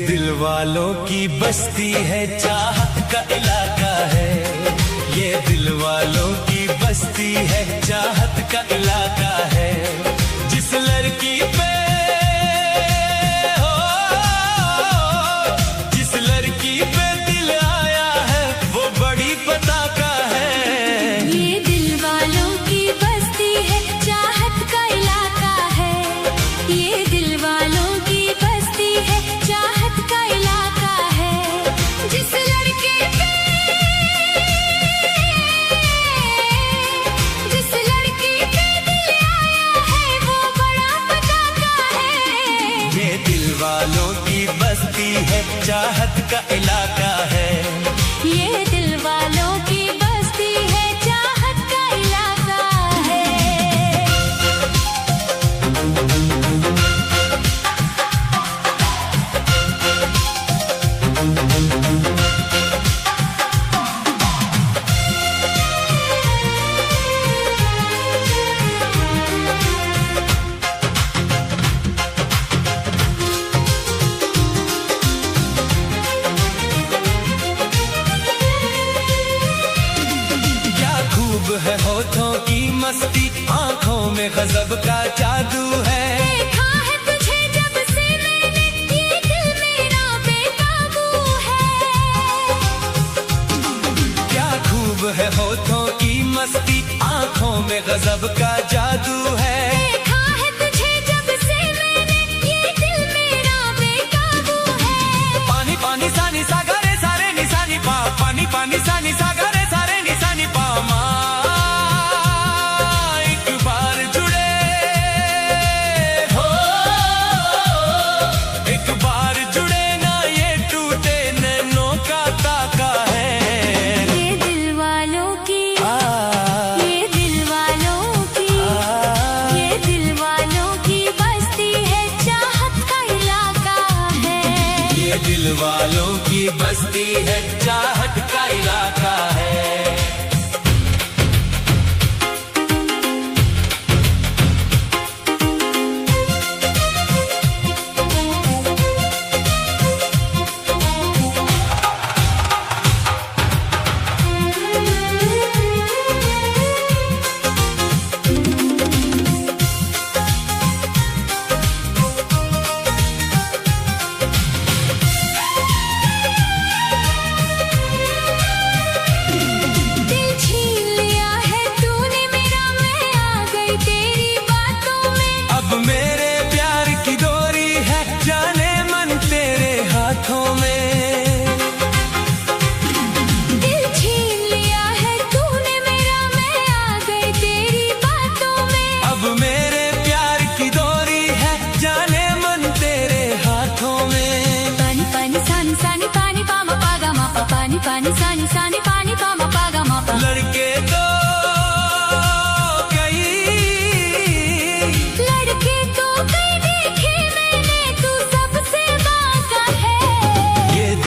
दिल वालों की बस्ती है, चाहत का इलाका है। ये दिल वालों की बस्ती है, चाहत का इलाका है। जिस लड़की पे जिस लड़की पे दिल आया है वो बड़ी पता का है। ये दिल वालों की बस्ती है, चाहत का इलाका है। ये दिल वालों की बस्ती है, चाहत का इलाका है। जिस लड़के पे दिल आया है वो बड़ा पता का है। ये दिल वालों की बस्ती है, चाहत का इलाका है। ये दिल वालों की बस्ती है, चाहत का इलाका है। है होठों की मस्ती, आंखों में गजब का जादू है। देखा है तुझे जब से मैंने, ये दिल मेरा बेकाबू है। क्या खूब है होठों की मस्ती, आंखों में गजब का जादू है। देखा है तुझे जब से मैंने, ये दिल मेरा बेकाबू है। पानी पानी सानी सागरे सारे निशानी पा, पानी पानी सानी सागरे सारे निशानी पा। दिल वालों की बस्ती है, चाहत का इलाका है। मेरे प्यार की डोरी है, जाने मन तेरे हाथों में। दिल छीन लिया है तूने मेरा, मैं आ गई तेरी बातों में। अब मेरे प्यार की डोरी है, जाने मन तेरे हाथों में। पानी पानी सानी सानी पानी पामा पागा मा पा, पानी पानी सानी